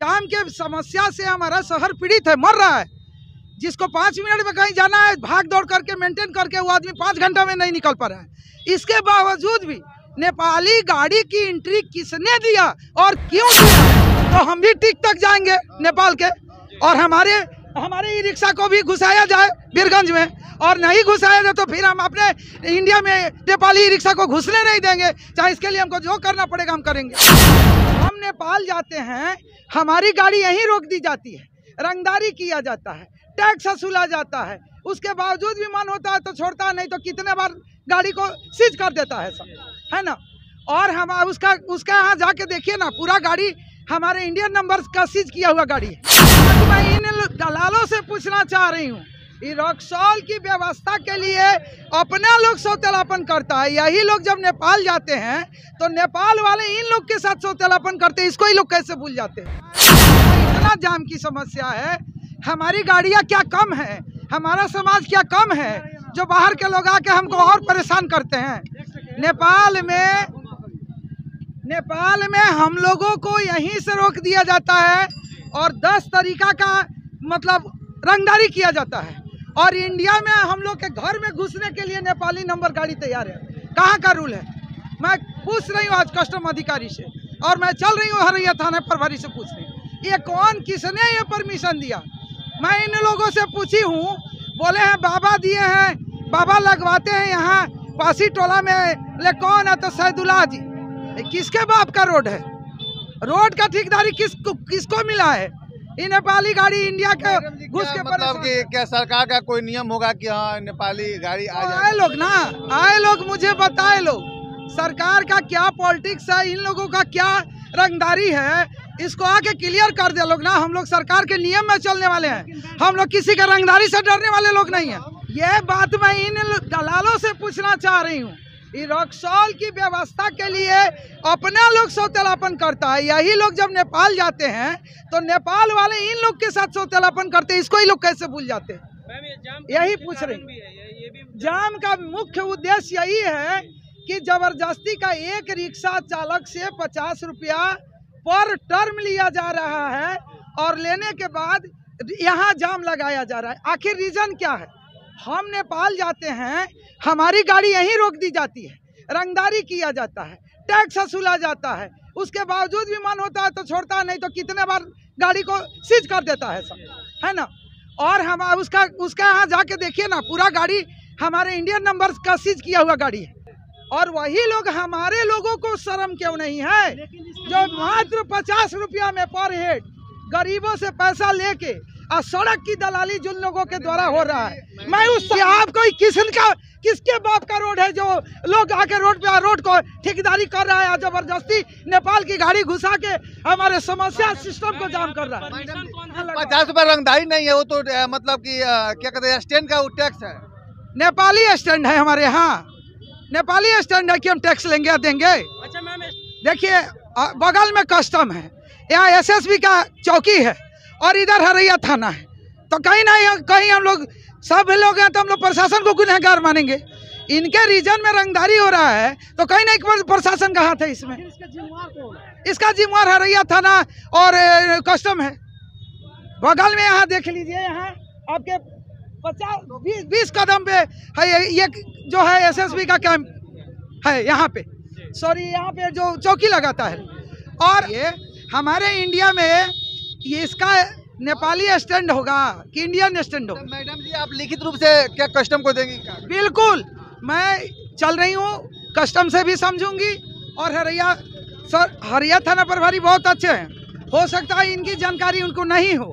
काम के समस्या से हमारा शहर पीड़ित है, मर रहा है। जिसको 5 मिनट में कहीं जाना है, भाग दौड़ करके मेंटेन करके वो आदमी 5 घंटा में नहीं निकल पा रहा है। इसके बावजूद भी नेपाली गाड़ी की एंट्री किसने दिया और क्यों दिया? तो हम भी टिक तक जाएंगे नेपाल के, और हमारे ई रिक्शा को भी घुसाया जाए बीरगंज में, और नहीं घुसाया जाए तो फिर हम अपने इंडिया में नेपाली ई रिक्शा को घुसने नहीं देंगे। चाहे इसके लिए हमको जो करना पड़ेगा हम करेंगे। हम नेपाल जाते हैं, हमारी गाड़ी यहीं रोक दी जाती है, रंगदारी किया जाता है, टैक्स वसूला जाता है, उसके बावजूद भी मन होता है तो छोड़ता नहीं, तो कितने बार गाड़ी को सीज कर देता है सब, है ना। और हम उसका यहाँ जाके देखिए ना, पूरा गाड़ी हमारे इंडियन नंबर का सीज किया हुआ गाड़ी है। मैं इन दलालों से पूछना चाह रही हूँ, रक्सौल की व्यवस्था के लिए अपना लोग सौतेलापन करता है। यही लोग जब नेपाल जाते हैं तो नेपाल वाले इन लोग के साथ सौतेलापन करते हैं, इसको ही लोग कैसे भूल जाते हैं। इतना जाम की समस्या है, हमारी गाड़ियाँ क्या कम है, हमारा समाज क्या कम है जो बाहर के लोग आके हमको और परेशान करते हैं। नेपाल में हम लोगों को यहीं से रोक दिया जाता है और 10 तरीका का मतलब रंगदारी किया जाता है, और इंडिया में हम लोग के घर में घुसने के लिए नेपाली नंबर गाड़ी तैयार है। कहाँ का रूल है? मैं पूछ रही हूँ आज कस्टम अधिकारी से, और मैं चल रही हूँ हरैया थाना प्रभारी से पूछ रही हूँ, ये कौन, किसने ये परमिशन दिया? मैं इन लोगों से पूछी हूँ, बोले हैं बाबा दिए हैं, बाबा लगवाते हैं यहाँ पासी टोला में। ले कौन है? तो सैदुल्ला जी। किसके बाप का रोड है? रोड का ठेकेदारी किसको मिला है? ये नेपाली गाड़ी इंडिया के घुस के मतलब कि क्या सरकार का कोई नियम होगा कि हाँ नेपाली गाड़ी आ जाए? आए लोग ना, आए लोग मुझे बताए लोग, सरकार का क्या पॉलिटिक्स है, इन लोगों का क्या रंगदारी है, इसको आके क्लियर कर दे लोग ना। हम लोग सरकार के नियम में चलने वाले हैं, हम लोग किसी का रंगदारी से डरने वाले लोग नहीं हैं। यह बात मैं इन दलालों से पूछना चाह रही हूँ, रक्सौल की व्यवस्था के लिए अपना लोग सौतेलापन करता है। यही लोग जब नेपाल जाते हैं तो नेपाल वाले इन लोग के साथ सौतेलापन करते हैं, इसको ही लोग कैसे भूल जाते हैं। यही पूछ रहे हैं। जाम का मुख्य उद्देश्य यही है कि जबरदस्ती का एक रिक्शा चालक से 50 रुपया पर टर्म लिया जा रहा है, और लेने के बाद यहाँ जाम लगाया जा रहा है। आखिर रीजन क्या है? हम नेपाल जाते हैं, हमारी गाड़ी यहीं रोक दी जाती है, रंगदारी किया जाता है, टैक्स वसूला जाता है, उसके बावजूद भी मन होता है तो छोड़ता नहीं, तो कितने बार गाड़ी को सीज कर देता है सब, है ना। और हम उसका यहाँ जाके देखिए ना, पूरा गाड़ी हमारे इंडियन नंबर का सीज किया हुआ गाड़ी है। और वही लोग, हमारे लोगों को शर्म क्यों नहीं है जो मात्र 50 रुपया में पर हेड गरीबों से पैसा लेके और सड़क की दलाली जिन लोगों के द्वारा हो रहा है। मैं उस आपको किसके बाप का रोड है जो लोग आके रोड को ठेकेदारी कर रहा है, जबरदस्ती नेपाल की गाड़ी घुसा के हमारे समस्या सिस्टम को जाम कर रहा है। 50 रुपये रंगदारी नहीं है, वो तो मतलब कि क्या कहते हैं, स्टैंड का टैक्स है। नेपाली स्टैंड है हमारे यहाँ, नेपाली स्टैंड है कि हम टैक्स लेंगे या देंगे? अच्छा मैम, देखिए बगल में कस्टम है, यहाँ एसएसबी का चौकी है, और इधर हरैया थाना है। तो कहीं ना कहीं हम लोग सब लोग हैं तो हम लोग प्रशासन को गुनहगार मानेंगे। इनके रीजन में रंगदारी हो रहा है तो कहीं ना प्रशासन का हाथ है इसमें। इसका जिम्मेवार हरैया थाना और कस्टम है। बगल में यहाँ देख लीजिए, यहाँ आपके 50-20 कदम पे है ये जो है एसएसबी का कैंप है, यहाँ पे यहाँ पे जो चौकी लगाता है। और ये हमारे इंडिया में ये इसका नेपाली स्टैंड होगा कि इंडियन स्टैंड होगा? मैडम जी, आप लिखित रूप से क्या कस्टम को देंगी? बिल्कुल, मैं चल रही हूँ, कस्टम से भी समझूंगी। और हरैया थाना प्रभारी बहुत अच्छे हैं, हो सकता है इनकी जानकारी उनको नहीं हो।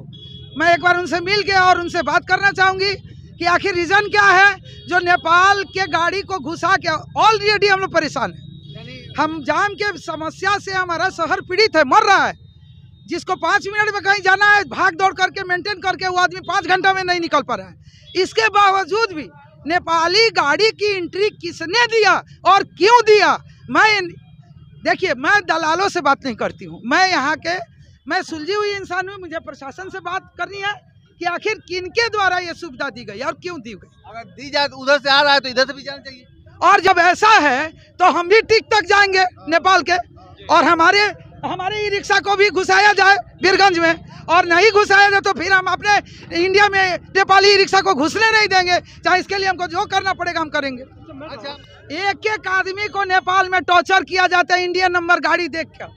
मैं एक बार उनसे मिल के और उनसे बात करना चाहूँगी कि आखिर रीज़न क्या है जो नेपाल के गाड़ी को घुसा के। ऑलरेडी हम लोग परेशान हैं, हम जाम के समस्या से हमारा शहर पीड़ित है, मर रहा है। जिसको 5 मिनट में कहीं जाना है, भाग दौड़ करके मेंटेन करके वो आदमी 5 घंटा में नहीं निकल पा रहा है। इसके बावजूद भी नेपाली गाड़ी की एंट्री किसने दिया और क्यों दिया? देखिए, मैं दलालों से बात नहीं करती हूँ, मैं सुलझी हुई इंसान हूँ। मुझे प्रशासन से बात करनी है कि आखिर किनके द्वारा ये सुविधा दी गई और क्यों दी गई। अगर दी जाए तो उधर से आ रहा है तो इधर से भी जाना चाहिए। और जब ऐसा है तो हम भी टिक तक जाएंगे नेपाल के, और हमारे ई रिक्शा को भी घुसाया जाए बीरगंज में, और नहीं घुसाया जाए तो फिर हम अपने इंडिया में नेपाली ई रिक्शा को घुसने नहीं देंगे, चाहे इसके लिए हमको जो करना पड़ेगा हम करेंगे। अच्छा, एक एक आदमी को नेपाल में टॉर्चर किया जाता है इंडियन नंबर गाड़ी देख कर,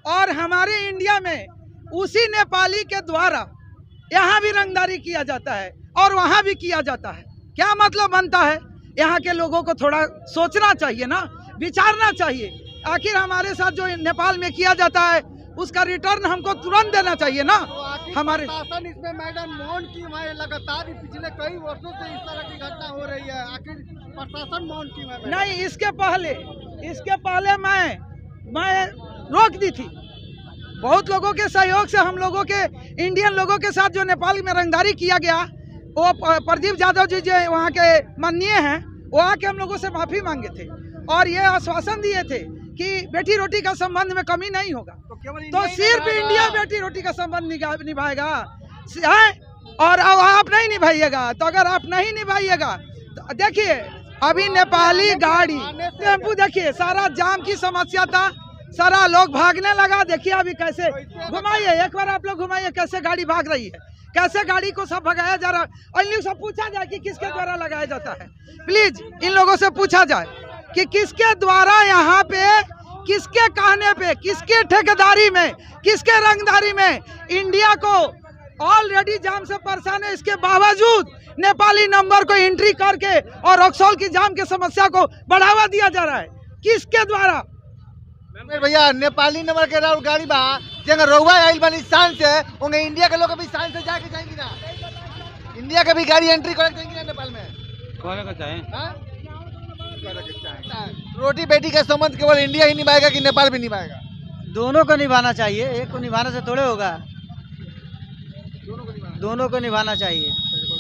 और हमारे इंडिया में उसी नेपाली के द्वारा यहाँ भी रंगदारी किया जाता है और वहाँ भी किया जाता है। क्या मतलब बनता है? यहाँ के लोगों को थोड़ा सोचना चाहिए ना, विचारना चाहिए। आखिर हमारे साथ जो नेपाल में किया जाता है उसका रिटर्न हमको तुरंत देना चाहिए ना। तो हमारे शासन इसमें मैडम मौन क्यों है? लगातार पिछले कई वर्षों से इस तरह की घटना हो रही है, आखिर प्रशासन मौन क्यों है? नहीं, इसके पहले मैं रोक दी थी। बहुत लोगों के सहयोग से हम लोगों के इंडियन लोगों के साथ जो नेपाल में रंगदारी किया गया, वो प्रदीप यादव जी जो वहाँ के माननीय हैं, वो आके हम लोगों से माफ़ी मांगे थे और ये आश्वासन दिए थे कि बेटी रोटी का संबंध में कमी नहीं होगा। तो सिर्फ इंडिया बेटी रोटी का संबंध निभाएगा और आप नहीं निभाइएगा। तो अगर आप नहीं निभाइएगा तो देखिए, अभी नेपाली गाड़ी टेम्पू देखिए, सारा जाम की समस्या था, सारा लोग भागने लगा। देखिए अभी कैसे, घुमाइए एक बार आप लोग, घुमाइए कैसे गाड़ी भाग रही है, कैसे गाड़ी को सब भगाया जा रहा है। और इन लोग से पूछा जाए कि किसके द्वारा लगाया जाता है। प्लीज इन लोगों से पूछा जाए कि किसके द्वारा यहाँ पे, किसके कहने पे, किसके ठेकेदारी में, किसके रंगदारी में इंडिया को ऑलरेडी जाम से परेशान है, इसके बावजूद नेपाली नंबर को एंट्री करके और रक्सौल की जाम की समस्या को बढ़ावा दिया जा रहा है। किसके द्वारा? भैया नेपाली नंबर के गाड़ी बा जगह रउआ आइल बानी शान से, उन्हें इंडिया के लोग भी शान से जाके जाएंगे ना, इंडिया के भी गाड़ी एंट्री कर देंगे ना नेपाल में। कौन का चाहे? रोटी बेटी का संबंध केवल इंडिया ही निभाएगा कि नेपाल भी निभाएगा? दोनों को निभाना चाहिए, एक को निभाने से थोड़े होगा, दोनों को निभाना चाहिए।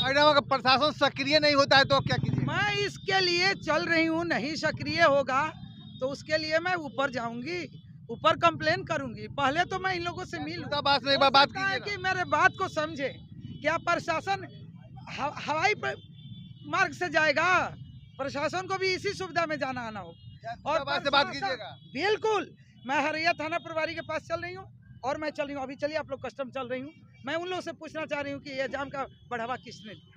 मैडम अगर प्रशासन सक्रिय नहीं होता है तो क्या कीजिए? मैं इसके लिए चल रही हूँ, नहीं सक्रिय होगा तो उसके लिए मैं ऊपर जाऊंगी, ऊपर कंप्लेन करूंगी। पहले तो मैं इन लोगों से मिलूं, बात नहीं, बात कीजिए कि मेरे बात को समझे। क्या प्रशासन हवाई मार्ग से जाएगा? प्रशासन को भी इसी सुविधा में जाना आना हो। और बात कीजिएगा। बिल्कुल, मैं हरैया थाना प्रभारी के पास चल रही हूँ और मैं चल रही हूँ, अभी चलिए आप लोग कस्टम चल रही हूँ। मैं उन लोगों से पूछना चाह रही हूँ कि यह जाम का बढ़ावा किसने दिया।